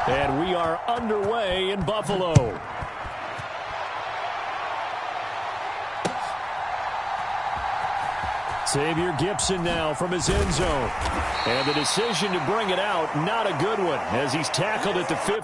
And we are underway in Buffalo. Xavier Gipson now from his end zone. And the decision to bring it out, not a good one, as he's tackled at the 50.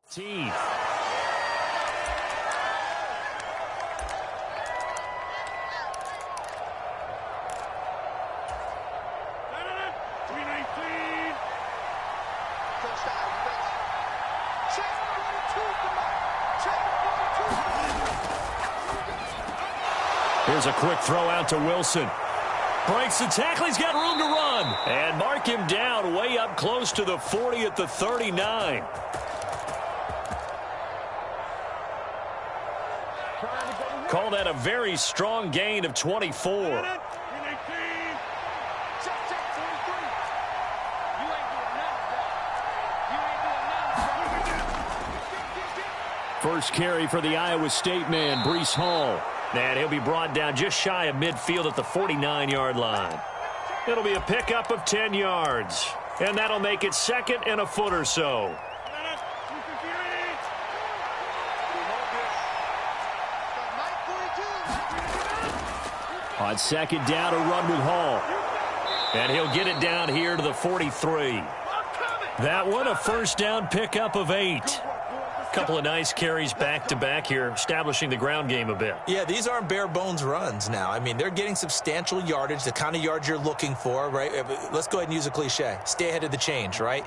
Teeth. Here's a quick throw out to Wilson. Breaks the tackle. He's got room to run. And mark him down way up close to the 40 at the 39. Call that a very strong gain of 24. First carry for the Iowa State man, Breece Hall. And he'll be brought down just shy of midfield at the 49-yard line. It'll be a pickup of 10 yards. And that'll make it second and a foot or so. On second down, a run with Hall. And he'll get it down here to the 43. That one, a first down pickup of 8. Couple of nice carries back-to-back here, establishing the ground game a bit. Yeah, these aren't bare-bones runs now. I mean, they're getting substantial yardage, the kind of yards you're looking for, right? Let's go ahead and use a cliche. Stay ahead of the change, right?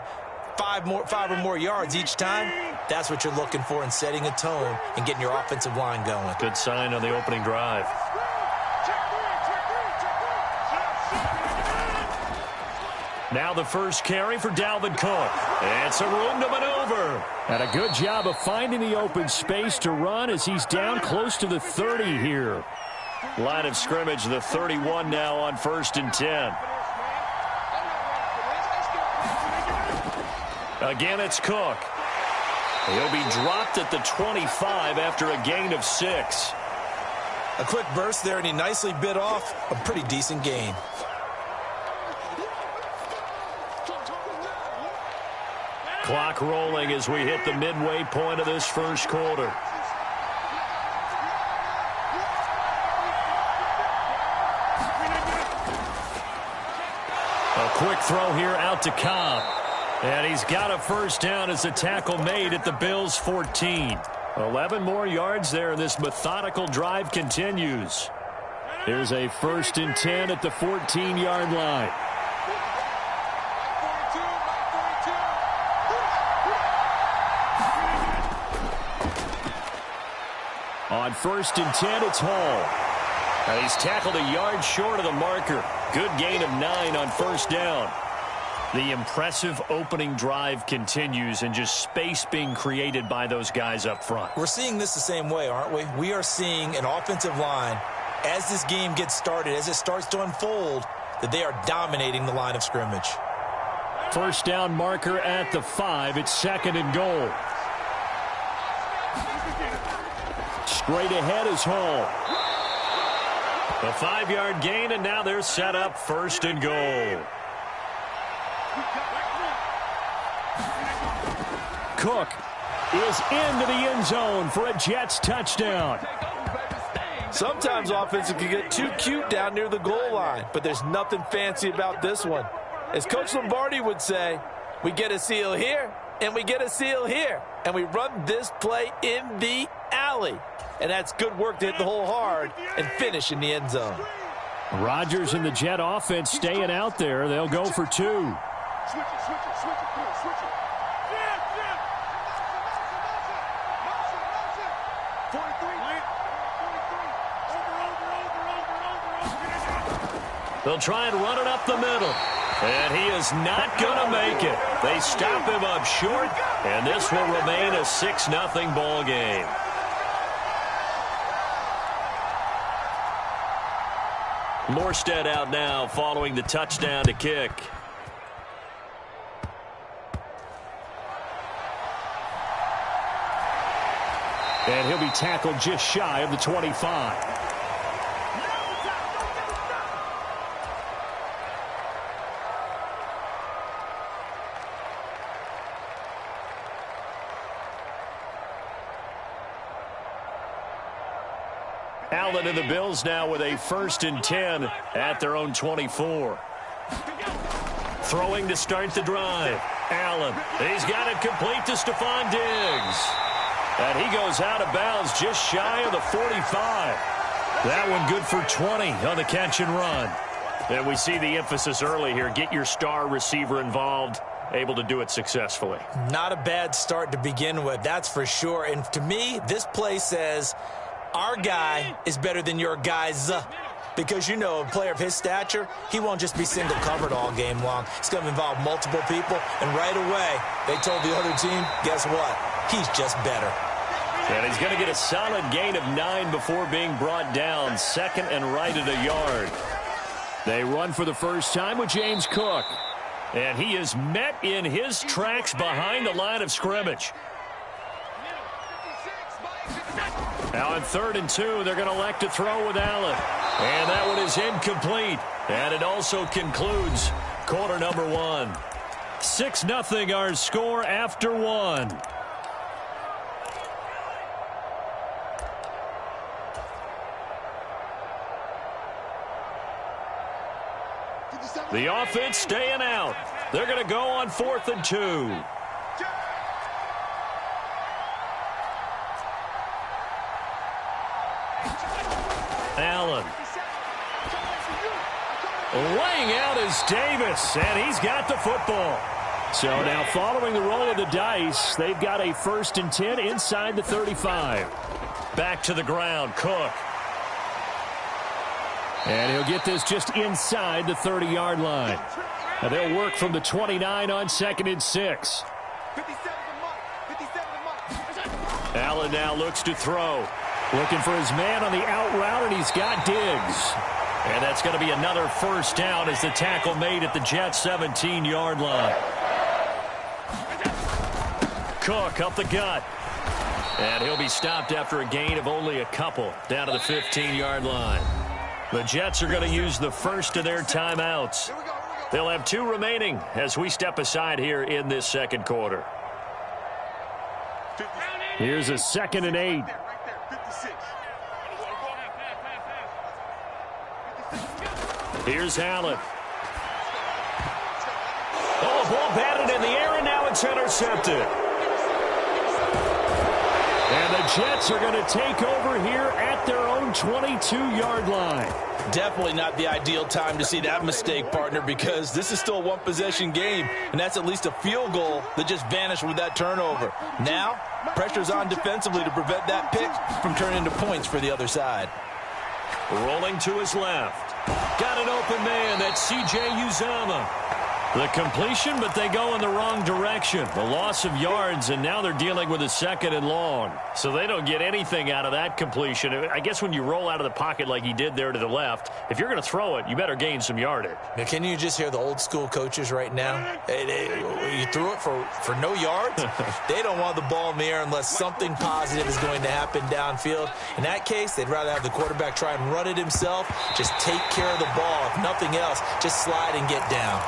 Five or more yards each time, that's what you're looking for in setting a tone and getting your offensive line going. Good sign on the opening drive. Now the first carry for Dalvin Cook. And some room to maneuver. And a good job of finding the open space to run as he's down close to the 30 here. Line of scrimmage, the 31 now on 1st and 10. Again, it's Cook. He'll be dropped at the 25 after a gain of 6. A quick burst there, and he nicely bit off a pretty decent gain. Clock rolling as we hit the midway point of this first quarter. A quick throw here out to Cobb. And he's got a first down as a tackle made at the Bills' 14. 11 more yards there, and this methodical drive continues. Here's a 1st and 10 at the 14-yard line. On 1st and 10, it's Hall. And he's tackled a yard short of the marker. Good gain of 9 on 1st down. The impressive opening drive continues, and just space being created by those guys up front. We're seeing this the same way, aren't we? We are seeing an offensive line, as this game gets started, as it starts to unfold, that they are dominating the line of scrimmage. First down marker at the 5. It's 2nd and goal. Straight ahead is Hall. A 5-yard gain, and now they're set up 1st and goal. Cook is into the end zone for a Jets touchdown. Sometimes offenses can get too cute down near the goal line, but there's nothing fancy about this one. As Coach Lombardi would say, we get a seal here, and we get a seal here, and we run this play in the alley. And that's good work to hit the hole hard and finish in the end zone. Rodgers and the Jet offense staying out there. They'll go for 2. Switch it. They'll try and run it up the middle. And he is not going to make it. They stop him up short, and this will remain a 6-0 ball game. Morstead out now following the touchdown to kick. And he'll be tackled just shy of the 25. Allen and the Bills now with a 1st and 10 at their own 24. Throwing to start the drive. Allen, he's got it complete to Stephon Diggs. And he goes out of bounds just shy of the 45. That one good for 20 on the catch and run. And we see the emphasis early here. Get your star receiver involved. Able to do it successfully. Not a bad start to begin with, that's for sure. And to me, this play says our guy is better than your guys. Because, you know, a player of his stature, he won't just be single covered all game long. It's going to involve multiple people. And right away, they told the other team, guess what? He's just better. And he's going to get a solid gain of 9 before being brought down. 2nd and right at a yard. They run for the first time with James Cook. And he is met in his tracks behind the line of scrimmage. Now on 3rd and 2, they're going to elect to throw with Allen. And that one is incomplete. And it also concludes quarter number 1. 6-0 our score after 1. The offense staying out. They're going to go on 4th and 2. Allen. Laying out is Davis, and he's got the football. So now following the roll of the dice, they've got a 1st and 10 inside the 35. Back to the ground, Cook. And he'll get this just inside the 30-yard line. Now they'll work from the 29 on 2nd and 6. Allen now looks to throw. Looking for his man on the out route, and he's got Diggs. And that's going to be another 1st down as the tackle made at the Jets' 17-yard line. Cook up the gut. And he'll be stopped after a gain of only a couple down to the 15-yard line. The Jets are going to use the first of their timeouts. They'll have 2 remaining as we step aside here in this 2nd quarter. Here's a 2nd and 8. Here's Allen. Oh, ball batted in the air, and now it's intercepted. And the Jets are going to take over here at their own 22-yard line. Definitely not the ideal time to see that mistake, partner, because this is still a one-possession game, and that's at least a field goal that just vanished with that turnover. Now, pressure's on defensively to prevent that pick from turning into points for the other side. Rolling to his left. Got an open man. That's C.J. Uzomah. The completion, but they go in the wrong direction. The loss of yards, and now they're dealing with a 2nd and long. So they don't get anything out of that completion. I guess when you roll out of the pocket like he did there to the left, if you're going to throw it, you better gain some yardage. Now, can you just hear the old school coaches right now? You threw it for no yards? They don't want the ball in the air unless something positive is going to happen downfield. In that case, they'd rather have the quarterback try and run it himself. Just take care of the ball. If nothing else, just slide and get down.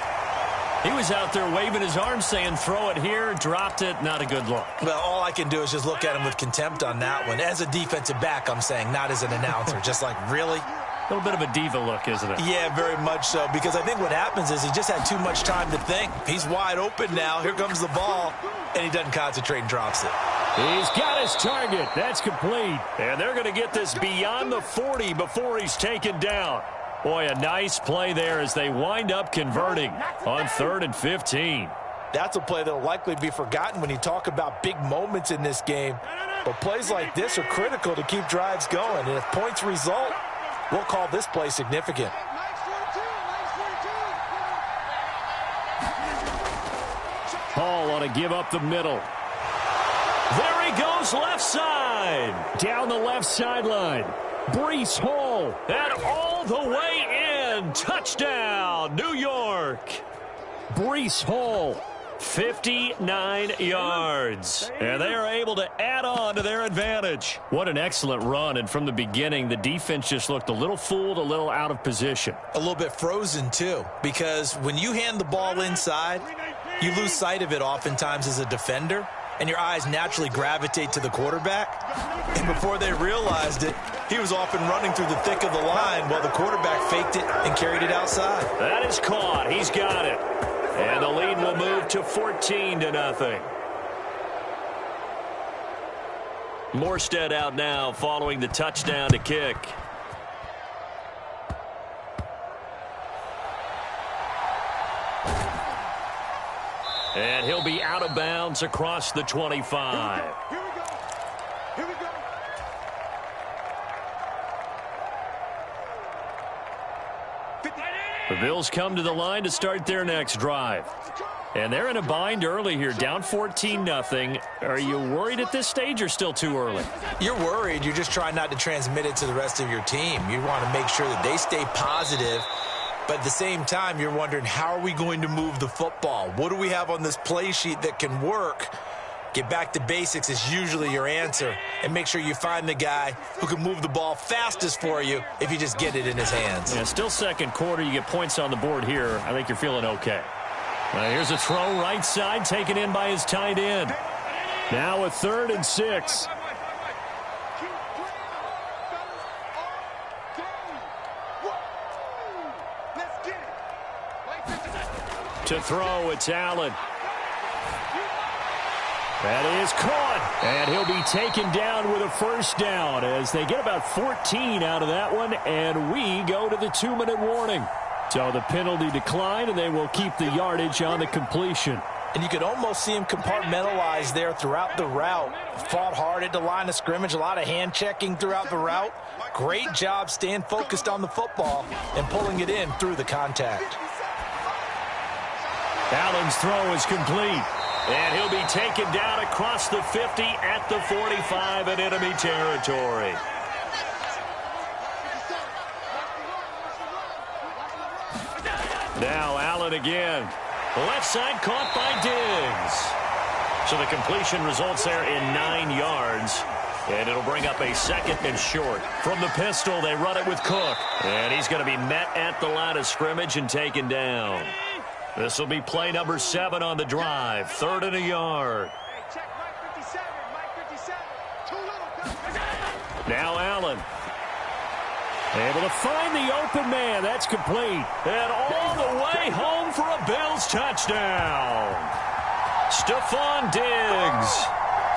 He was out there waving his arms saying, throw it here, dropped it, not a good look. Well, all I can do is just look at him with contempt on that one. As a defensive back, I'm saying, not as an announcer. Just like, really? A little bit of a diva look, isn't it? Yeah, very much so, because I think what happens is he just had too much time to think. He's wide open now. Here comes the ball, and he doesn't concentrate and drops it. He's got his target. That's complete. And they're going to get this beyond the 40 before he's taken down. Boy, a nice play there as they wind up converting on 3rd and 15. That's a play that will likely be forgotten when you talk about big moments in this game. But plays like this are critical to keep drives going. And if points result, we'll call this play significant. call on a give up the middle. There he goes left side. Down the left sideline. Breece Hall. And all the way in. Touchdown, New York. Breece Hall. 59 yards. And they are able to add on to their advantage. What an excellent run. And from the beginning, the defense just looked a little fooled, a little out of position. A little bit frozen, too, because when you hand the ball inside, you lose sight of it oftentimes as a defender, and your eyes naturally gravitate to the quarterback. And before they realized it, he was off and running through the thick of the line while the quarterback faked it and carried it outside. That is caught. He's got it. And the lead will move to 14-0. Morstead out now following the touchdown to kick. And he'll be out of bounds across the 25. Here we go. Here we go. The Bills come to the line to start their next drive. And they're in a bind early here, down 14-0. Are you worried at this stage or still too early? You're worried. You're just trying not to transmit it to the rest of your team. You want to make sure that they stay positive. But at the same time, you're wondering, how are we going to move the football? What do we have on this play sheet that can work? Get back to basics is usually your answer. And make sure you find the guy who can move the ball fastest for you if you just get it in his hands. Yeah, still second quarter. You get points on the board here. I think you're feeling okay. Here's a throw right side taken in by his tight end. Now a 3rd and 6. To throw, it's Allen. That is caught. And he'll be taken down with a first down as they get about 14 out of that one. And we go to the 2-minute warning. So the penalty declined, and they will keep the yardage on the completion. And you could almost see him compartmentalize there throughout the route. Fought hard at the line of scrimmage, a lot of hand checking throughout the route. Great job staying focused on the football and pulling it in through the contact. Allen's throw is complete. And he'll be taken down across the 50 at the 45 in enemy territory. Now Allen again. Left side caught by Diggs. So the completion results there in 9 yards. And it'll bring up a 2nd and short. From the pistol, they run it with Cook. And he's going to be met at the line of scrimmage and taken down. This will be play number 7 on the drive. 3rd and a yard. Now Allen. Able to find the open man. That's complete. And all the way home for a Bills touchdown. Stephon Diggs.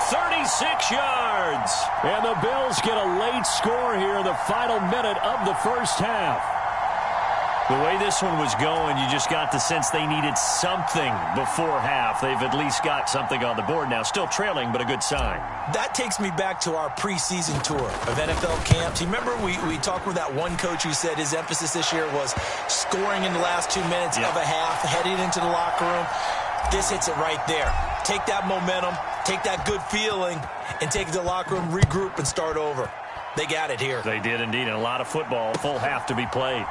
36 yards. And the Bills get a late score here in the final minute of the first half. The way this one was going, you just got the sense they needed something before half. They've at least got something on the board now. Still trailing, but a good sign. That takes me back to our preseason tour of NFL camps. You remember we talked with that one coach who said his emphasis this year was scoring in the last 2 minutes of a half, heading into the locker room. This hits it right there. Take that momentum, take that good feeling, and take it to the locker room, regroup, and start over. They got it here. They did indeed, and a lot of football, full half to be played.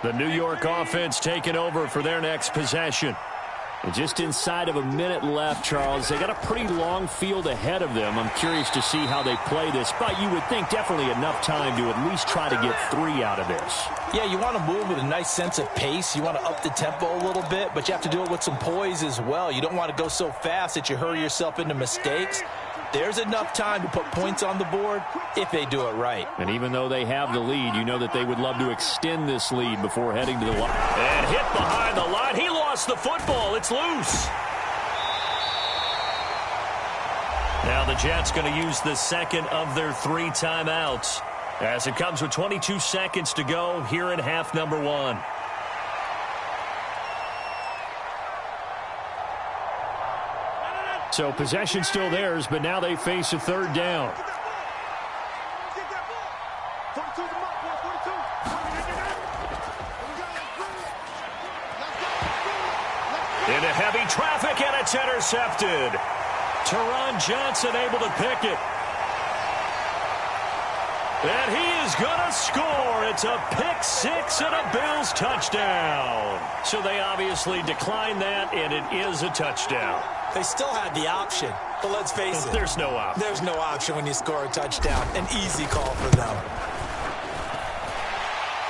The New York offense taking over for their next possession. And just inside of a minute left, Charles. They got a pretty long field ahead of them. I'm curious to see how they play this, but you would think definitely enough time to at least try to get 3 out of this. Yeah, you want to move with a nice sense of pace. You want to up the tempo a little bit, but you have to do it with some poise as well. You don't want to go so fast that you hurry yourself into mistakes. There's enough time to put points on the board if they do it right. And even though they have the lead, you know that they would love to extend this lead before heading to the line. And hit behind the line. He lost the football. It's loose. Now the Jets going to use the second of their 3 timeouts as it comes with 22 seconds to go here in half number 1. So possession still theirs, but now they face a third down. Into heavy traffic, and it's intercepted. Teron Johnson able to pick it. And he is going to score. It's a pick six and a Bills touchdown. So they obviously declined that, and it is a touchdown. They still had the option, but let's face it. There's no option. There's no option when you score a touchdown. An easy call for them.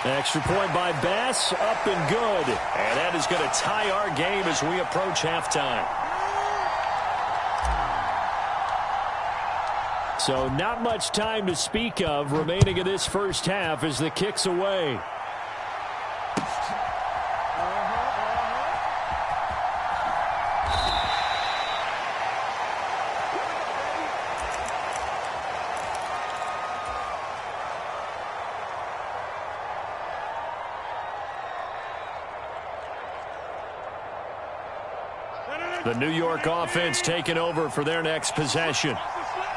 Extra point by Bass, up and good. And that is going to tie our game as we approach halftime. So not much time to speak of remaining in this first half as the kick's away. The New York offense taking over for their next possession.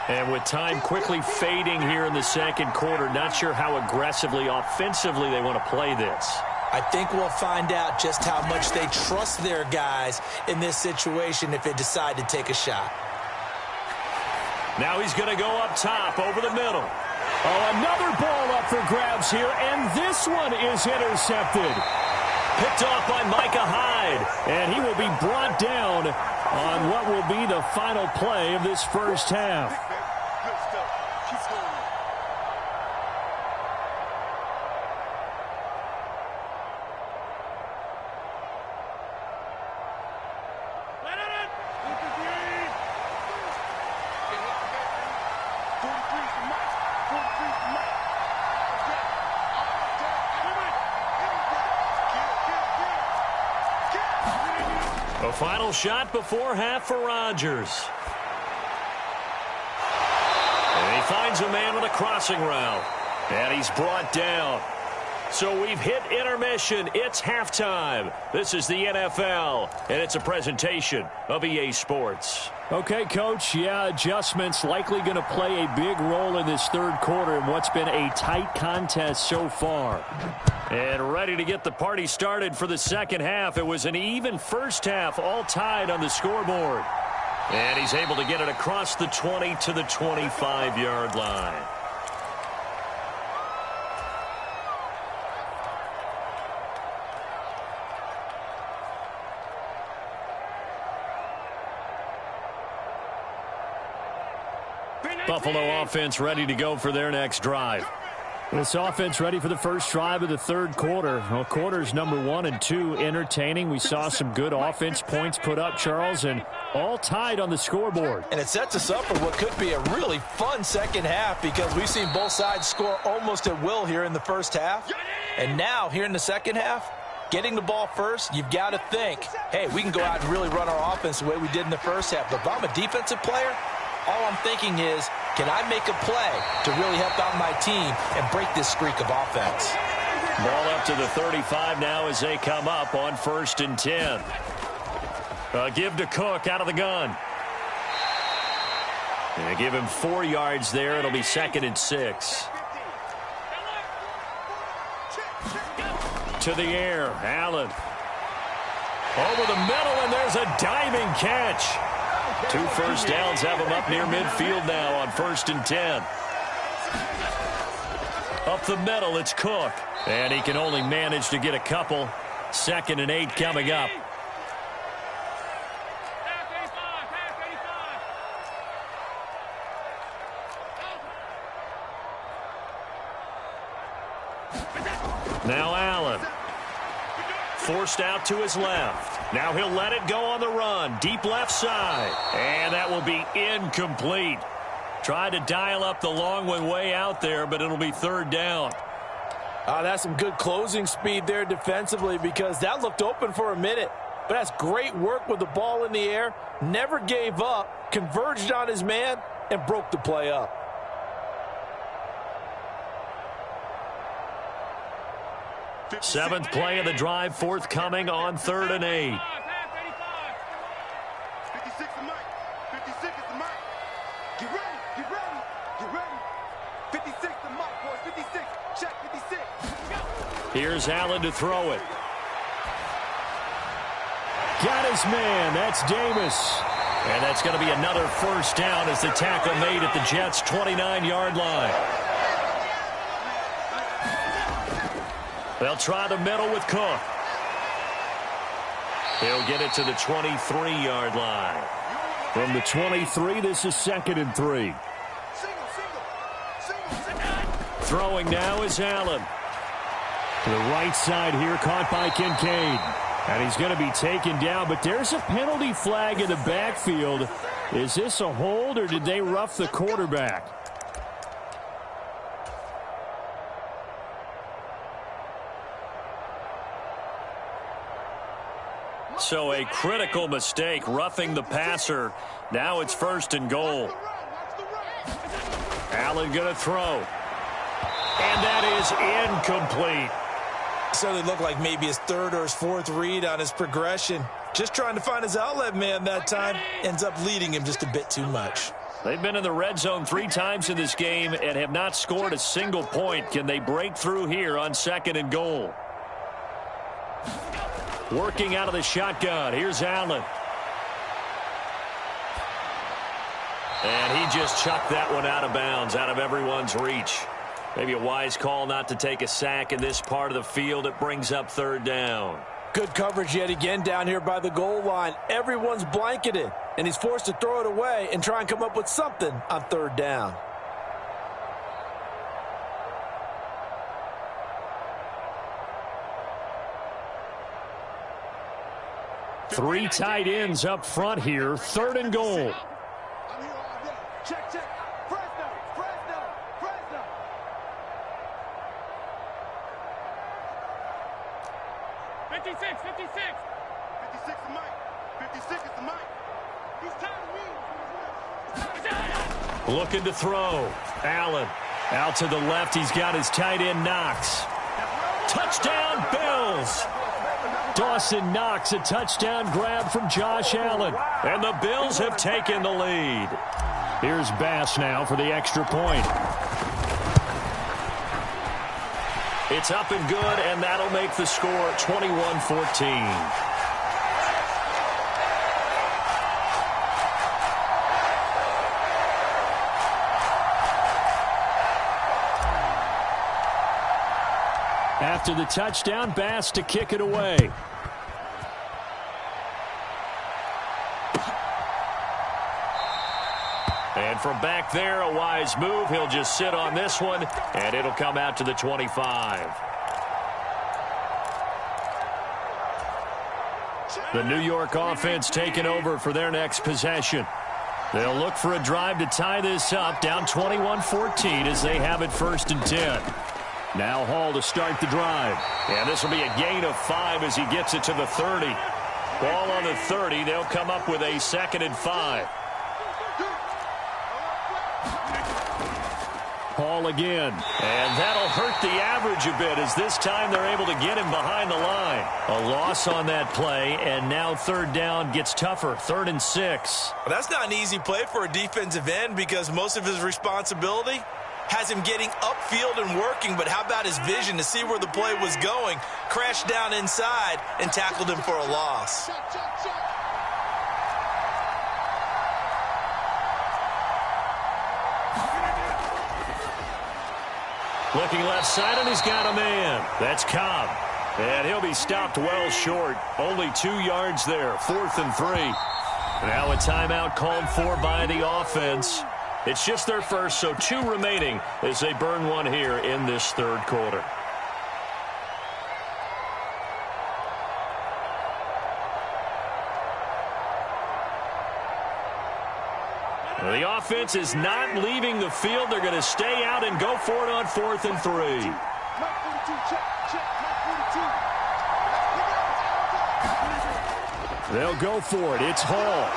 And with time quickly fading here in the second quarter, not sure how aggressively, offensively they want to play this. I think we'll find out just how much they trust their guys in this situation if they decide to take a shot. Now he's going to go up top over the middle. Oh, another ball up for grabs here, and this one is intercepted. Picked off by Micah Hyde, and he will be brought down on what will be the final play of this first half. A final shot before half for Rodgers. And he finds a man with a crossing route. And he's brought down. So we've hit intermission. It's halftime. This is the NFL, and it's a presentation of EA Sports. Okay, Coach, yeah, adjustments likely going to play a big role in this third quarter in what's been a tight contest so far. And ready to get the party started for the second half. It was an even first half, all tied on the scoreboard. And he's able to get it across the 20 to the 25-yard line. Buffalo offense ready to go for their next drive. This offense ready for the first drive of the third quarter. Well, quarters number 1 and 2 entertaining. We saw some good offense points put up, Charles, and all tied on the scoreboard. And it sets us up for what could be a really fun second half because we've seen both sides score almost at will here in the first half. And now, here in the second half, getting the ball first, you've got to think, hey, we can go out and really run our offense the way we did in the first half. But if I'm a defensive player, all I'm thinking is, can I make a play to really help out my team and break this streak of offense? Ball up to the 35 now as they come up on 1st and 10. Give to Cook out of the gun. And they give him 4 yards there. It'll be 2nd and 6. To the air, Allen. Over the middle, and there's a diving catch. 2 first downs have him up near midfield now on 1st and 10. Up the middle, it's Cook. And he can only manage to get a couple. 2nd and 8 coming up. Now Allen. Forced out to his left. Now he'll let it go on the run. Deep left side. And that will be incomplete. Tried to dial up the long one way out there, but it'll be 3rd down. That's some good closing speed there defensively because that looked open for a minute. But that's great work with the ball in the air. Never gave up. Converged on his man and broke the play up. Seventh play of the drive, forthcoming on 3rd and 8. Here's Allen to throw it. Got his man. That's Davis. And that's going to be another first down as the tackle made at the Jets' 29-yard line. They'll try the middle with Cook. He'll get it to the 23-yard line. From the 23, this is 2nd and 3. Throwing now is Allen. To the right side here, caught by Kincaid. And he's going to be taken down, but there's a penalty flag in the backfield. Is this a hold, or did they rough the quarterback? So a critical mistake, roughing the passer. Now it's 1st and goal. Allen going to throw. And that is incomplete. Certainly looked like maybe his 3rd or his 4th read on his progression. Just trying to find his outlet man that time. Ends up leading him just a bit too much. They've been in the red zone 3 times in this game and have not scored a single point. Can they break through here on 2nd and goal? Working out of the shotgun. Here's Allen. And he just chucked that one out of bounds, out of everyone's reach. Maybe a wise call not to take a sack in this part of the field. It brings up 3rd down. Good coverage yet again down here by the goal line. Everyone's blanketed, and he's forced to throw it away and try and come up with something on 3rd down. Three tight ends up front here. 3rd and goal. Check, check. Fresno. 56. 56 is the mic. 56 is the mic. He's tired of me. Looking to throw. Allen out to the left. He's got his tight end Knox. Touchdown Bills. Dawson Knox, a touchdown grab from Josh Allen. And the Bills have taken the lead. Here's Bass now for the extra point. It's up and good, and that'll make the score 21-14. After the touchdown, Bass to kick it away. And from back there, a wise move. He'll just sit on this one, and it'll come out to the 25. The New York offense taking over for their next possession. They'll look for a drive to tie this up, down 21-14 as they have it 1st and 10. Now Hall to start the drive. And this will be a gain of 5 as he gets it to the 30. Ball on the 30. They'll come up with a 2nd and 5. Hall again. And that'll hurt the average a bit as this time they're able to get him behind the line. A loss on that play, and now 3rd down gets tougher. 3rd and 6. Well, that's not an easy play for a defensive end because most of his responsibility has him getting upfield and working, but how about his vision to see where the play was going? Crashed down inside and tackled him for a loss. Looking left side, and he's got a man. That's Cobb. And he'll be stopped well short. Only 2 yards there. 4th and 3. Now a timeout called for by the offense. It's just their first, so 2 remaining as they burn one here in this 3rd quarter. Well, the offense is not leaving the field. They're going to stay out and go for it on 4th and 3. They'll go for it. It's Hall.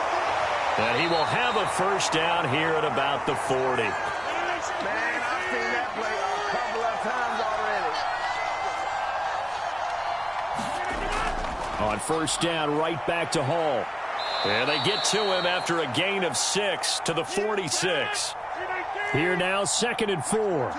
And he will have a 1st down here at about the 40. Man, I've seen that play a couple of times already. On 1st down, right back to Hall. And they get to him after a gain of 6 to the 46. Here now, 2nd and 4.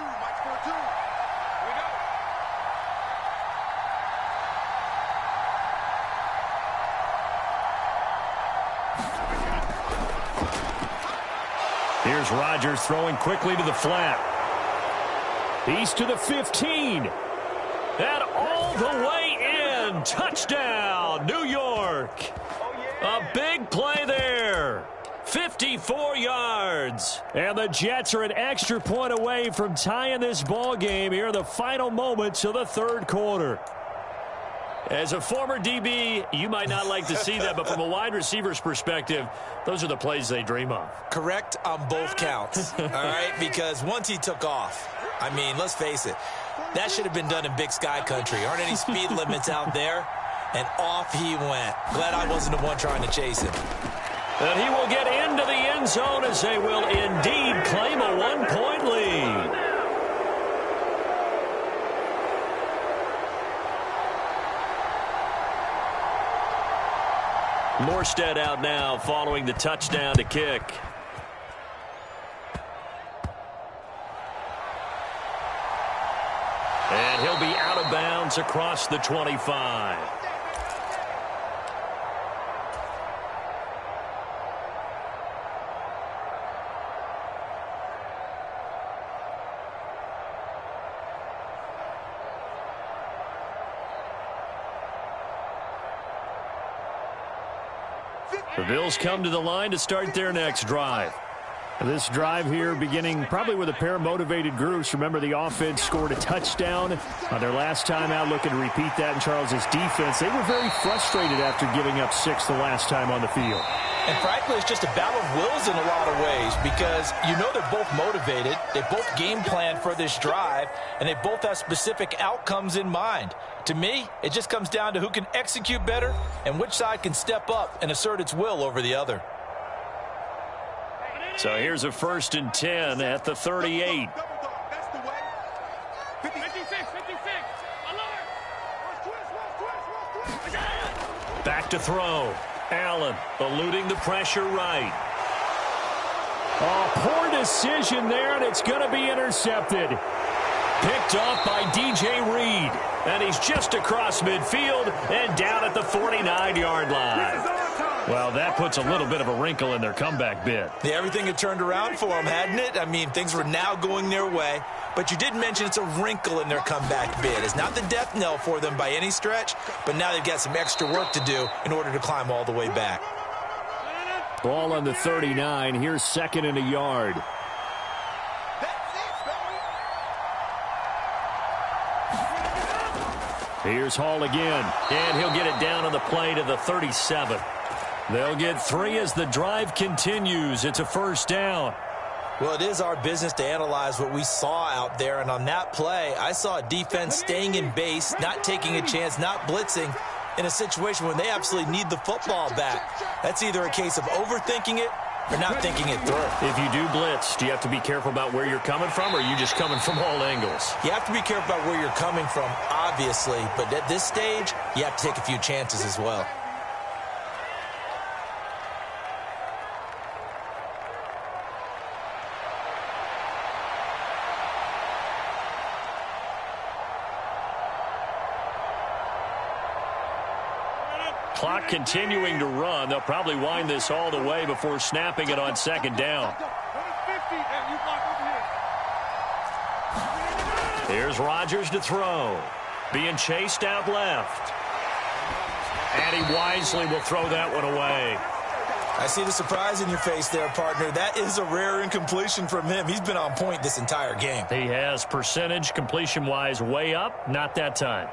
Here's Rodgers throwing quickly to the flat. He's to the 15. And all the way in. Touchdown, New York. A big play there. 54 yards. And the Jets are an extra point away from tying this ball game here in the final moments of the third quarter. As a former DB, you might not like to see that, but from a wide receiver's perspective, those are the plays they dream of. Correct on both counts, all right? Because once he took off, I mean, let's face it, that should have been done in Big Sky country. Aren't any speed limits out there? And off he went. Glad I wasn't the one trying to chase him. And he will get into the end zone as they will indeed claim a one-point lead. Morstead out now following the touchdown to kick. And he'll be out of bounds across the 25. The Bills come to the line to start their next drive. This drive here beginning probably with a pair of motivated groups. Remember, the offense scored a touchdown on their last time out, looking to repeat that in Charles's defense. They were very frustrated after giving up 6 the last time on the field. And frankly, it's just a battle of wills in a lot of ways because you know they're both motivated. They both game plan for this drive, and they both have specific outcomes in mind. To me, it just comes down to who can execute better and which side can step up and assert its will over the other. So here's a 1st and 10 at the 38. That's the way. 56. Back to throw. Allen eluding the pressure right. Oh, poor decision there, and it's going to be intercepted. Picked off by DJ Reed. And he's just across midfield and down at the 49-yard line. Well, that puts a little bit of a wrinkle in their comeback bid. Yeah, everything had turned around for them, hadn't it? I mean, things were now going their way. But you did mention it's a wrinkle in their comeback bid. It's not the death knell for them by any stretch, but now they've got some extra work to do in order to climb all the way back. Ball on the 39. Here's 2nd and a yard. Here's Hall again, and he'll get it down on the play to the 37. They'll get 3 as the drive continues. It's a 1st down. Well, it is our business to analyze what we saw out there, and on that play, I saw a defense staying in base, not taking a chance, not blitzing in a situation when they absolutely need the football back. That's either a case of overthinking it or not thinking it through. If you do blitz, do you have to be careful about where you're coming from, or are you just coming from all angles? You have to be careful about where you're coming from, obviously, but at this stage, you have to take a few chances as well. Clock continuing to run. They'll probably wind this all the way before snapping it on 2nd down. Here's Rodgers to throw. Being chased out left. And he wisely will throw that one away. I see the surprise in your face there, partner. That is a rare incompletion from him. He's been on point this entire game. He has percentage completion-wise way up. Not that time.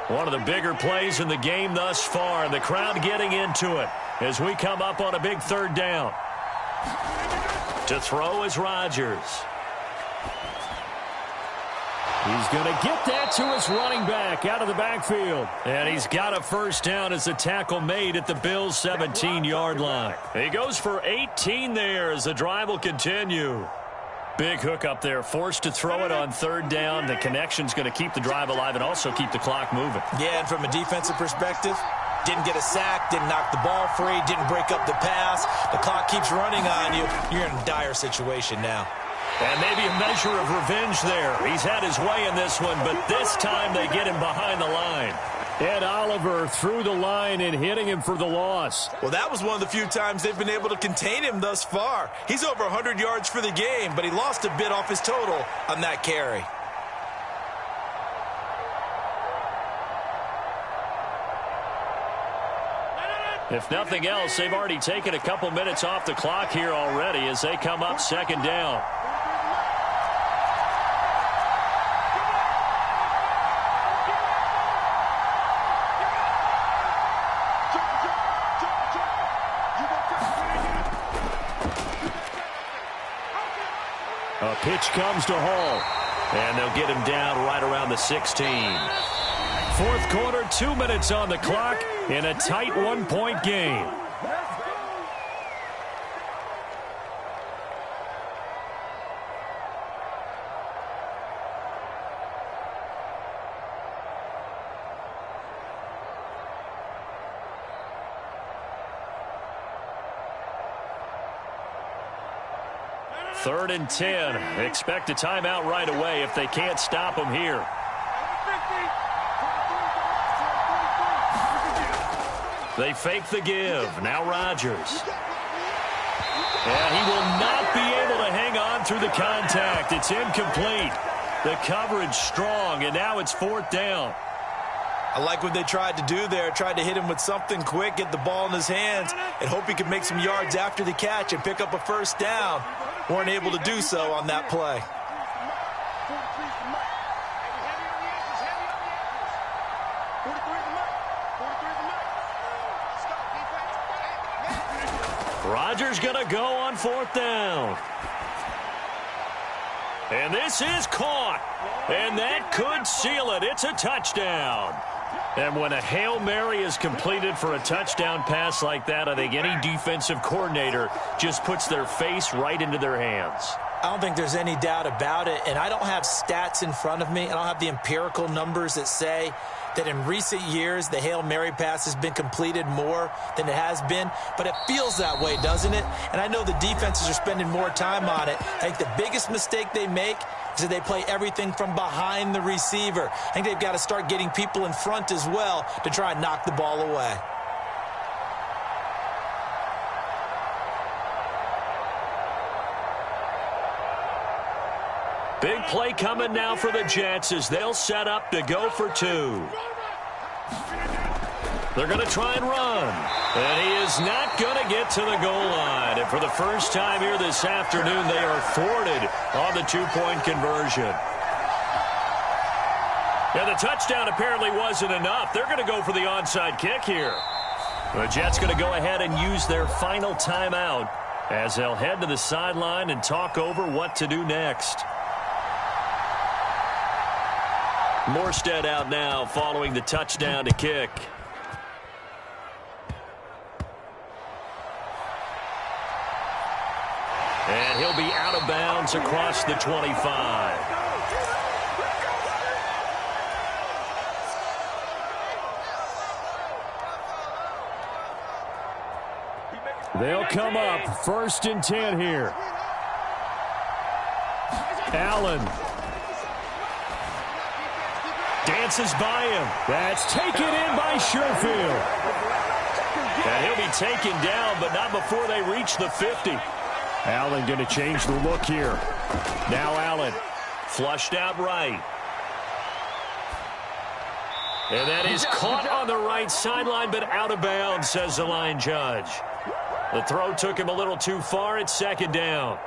One of the bigger plays in the game thus far, and the crowd getting into it as we come up on a big 3rd down. To throw is Rodgers. He's going to get that to his running back out of the backfield. And he's got a 1st down as the tackle made at the Bills' 17-yard line. He goes for 18 there as the drive will continue. Big hook up there, forced to throw it on 3rd down. The connection's going to keep the drive alive and also keep the clock moving. Yeah, and from a defensive perspective, Didn't get a sack, didn't knock the ball free, didn't break up the pass. The clock keeps running on you. You're in a dire situation now. And maybe a measure of revenge there. He's had his way in this one, but this time they get him behind the line. Ed Oliver through the line and hitting him for the loss. Well, that was one of the few times they've been able to contain him thus far. He's over 100 yards for the game, but he lost a bit off his total on that carry. If nothing else, they've already taken a couple minutes off the clock here already as they come up second down. A pitch comes to Hall, and they'll get him down right around the 16. Fourth quarter, 2 minutes on the clock in a tight one-point game. Third and 10. Expect a timeout right away if they can't stop him here. They fake the give. Now Rodgers. And he will not be able to hang on through the contact. It's incomplete. The coverage strong, and now it's fourth down. I like what they tried to do there. Tried to hit him with something quick, get the ball in his hands, and hope he could make some yards after the catch and pick up a first down. Weren't able to do so on that play. Rodgers going to go on fourth down. And this is caught. And that could seal it. It's a touchdown. And when a Hail Mary is completed for a touchdown pass like that, I think any defensive coordinator just puts their face right into their hands. I don't think there's any doubt about it, and I don't have stats in front of me. I don't have the empirical numbers that say that in recent years the Hail Mary pass has been completed more than it has been, but it feels that way, doesn't it? And I know the defenses are spending more time on it. I think the biggest mistake they make is that they play everything from behind the receiver. I think they've got to start getting people in front as well to try and knock the ball away. Big play coming now for the Jets as they'll set up to go for two. They're going to try and run. And he is not going to get to the goal line. And for the first time here this afternoon, they are thwarted on the two-point conversion. And the touchdown apparently wasn't enough. They're going to go for the onside kick here. The Jets going to go ahead and use their final timeout as they'll head to the sideline and talk over what to do next. Morstead out now following the touchdown to kick. And he'll be out of bounds across the 25. They'll come up first and 10 here. Allen. Dances by him. That's taken in by Sherfield. And he'll be taken down, but not before they reach the 50. Allen going to change the look here. Now Allen flushed out right. And that is caught on the right sideline, but out of bounds, says the line judge. The throw took him a little too far. It's second down.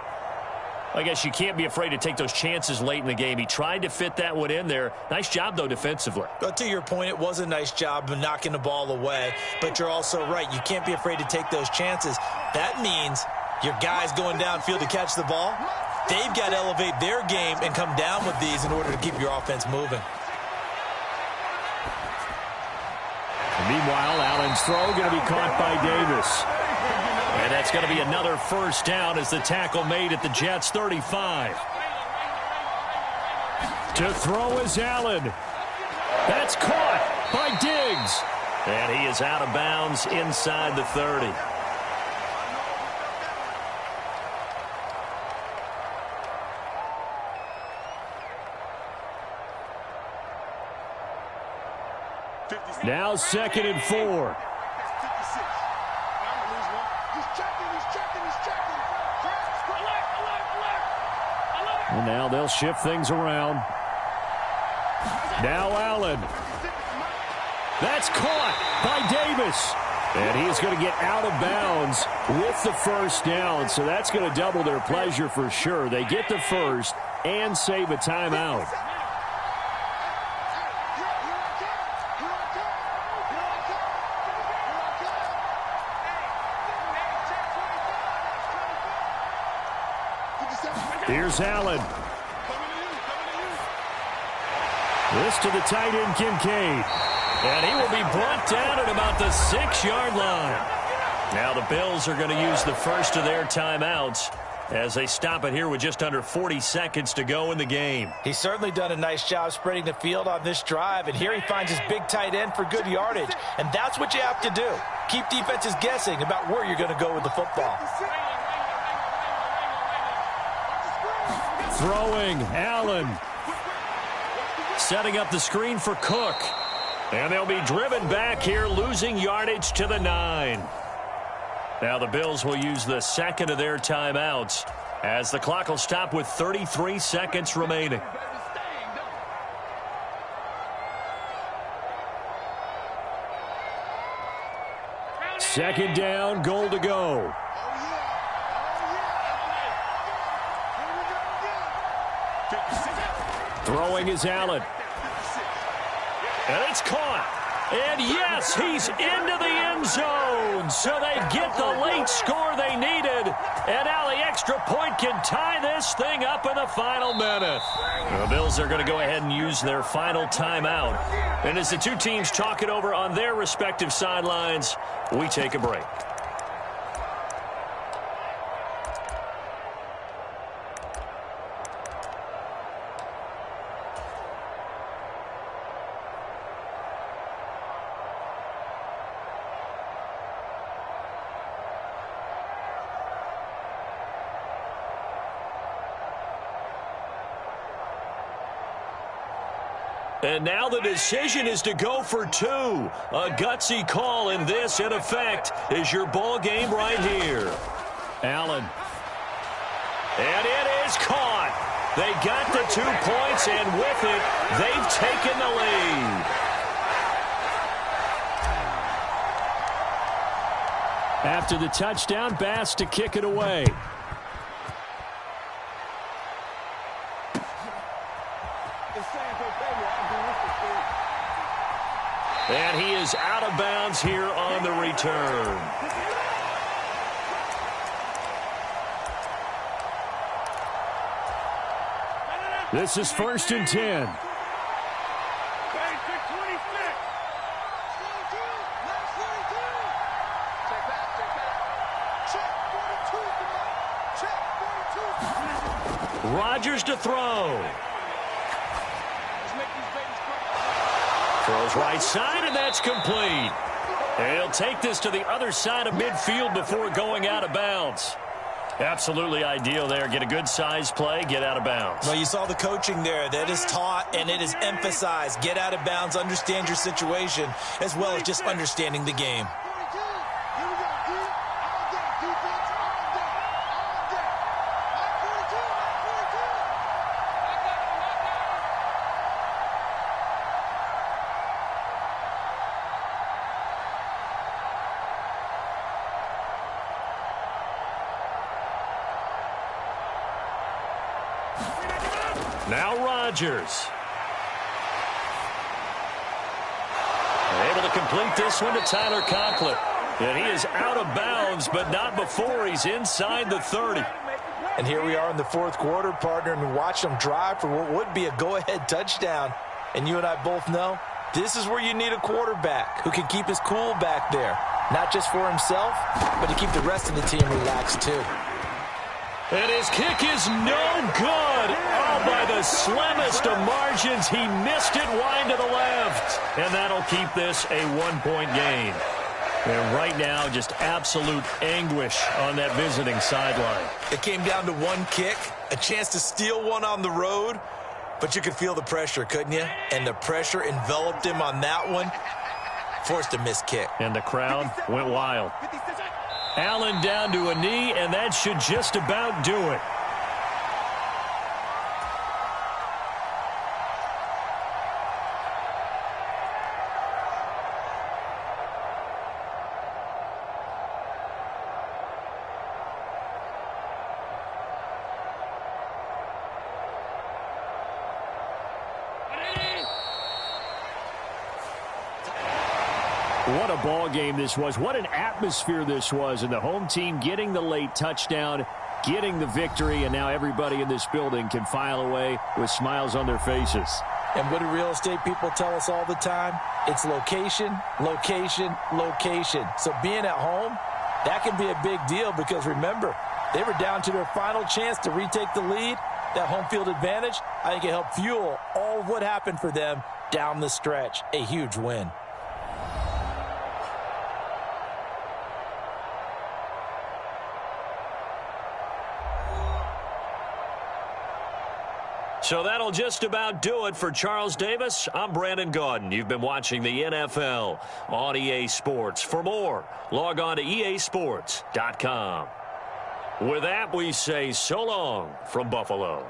I guess you can't be afraid to take those chances late in the game. He tried to fit that one in there. Nice job, though, defensively. But to your point, it was a nice job of knocking the ball away. But you're also right. You can't be afraid to take those chances. That means your guys going downfield to catch the ball, they've got to elevate their game and come down with these in order to keep your offense moving. And meanwhile, Allen's throw going to be caught by Davis. And that's going to be another first down as the tackle made at the Jets' 35. To throw is Allen. That's caught by Diggs. And he is out of bounds inside the 30. Now 2nd and 4. And now they'll shift things around. Now Allen. That's caught by Davis. And he is going to get out of bounds with the first down. So that's going to double their pleasure for sure. They get the first and save a timeout. Here's Allen. This to the tight end, Kincaid. And he will be brought down at about the 6-yard line. Now the Bills are going to use the first of their timeouts as they stop it here with just under 40 seconds to go in the game. He's certainly done a nice job spreading the field on this drive, and here he finds his big tight end for good yardage. And that's what you have to do. Keep defenses guessing about where you're going to go with the football. Throwing, Allen. Setting up the screen for Cook. And they'll be driven back here, losing yardage to the 9. Now the Bills will use the second of their timeouts as the clock will stop with 33 seconds remaining. Second down, goal to go. Throwing is Allen. And it's caught. And yes, he's into the end zone. So they get the late score they needed. And now the extra point can tie this thing up in the final minute. The Bills are going to go ahead and use their final timeout. And as the two teams talk it over on their respective sidelines, we take a break. And now the decision is to go for 2. A gutsy call, and this, in effect, is your ball game right here. Allen. And it is caught. They got the 2 points, and with it, they've taken the lead. After the touchdown, Bass to kick it away. And he is out of bounds here on the return. This is 1st and 10. Rodgers to throw. Throws right side, and that's complete. And he'll take this to the other side of midfield before going out of bounds. Absolutely ideal there. Get a good size play, get out of bounds. Well, you saw the coaching there. That is taught and it is emphasized. Get out of bounds, understand your situation, as well as just understanding the game. Now Rodgers. Able to complete this one to Tyler Conklin. And he is out of bounds, but not before he's inside the 30. And here we are in the 4th quarter, partner, and we watch them drive for what would be a go-ahead touchdown. And you and I both know this is where you need a quarterback who can keep his cool back there. Not just for himself, but to keep the rest of the team relaxed too. And his kick is no good. Oh, by the slimmest of margins, he missed it wide to the left. And that'll keep this a one-point game. And right now, just absolute anguish on that visiting sideline. It came down to one kick, a chance to steal one on the road, but you could feel the pressure, couldn't you? And the pressure enveloped him on that one. Forced a missed kick. And the crowd went wild. Allen down to a knee, and that should just about do it. What a ball game this was. What an atmosphere this was. And the home team getting the late touchdown, getting the victory, and now everybody in this building can file away with smiles on their faces. And what do real estate people tell us all the time? It's location, location, location. So being at home, that can be a big deal because, remember, they were down to their final chance to retake the lead. That home field advantage, I think it helped fuel all of what happened for them down the stretch. A huge win. So that'll just about do it for Charles Davis. I'm Brandon Gaudin. You've been watching the NFL on EA Sports. For more, log on to easports.com. With that, we say so long from Buffalo.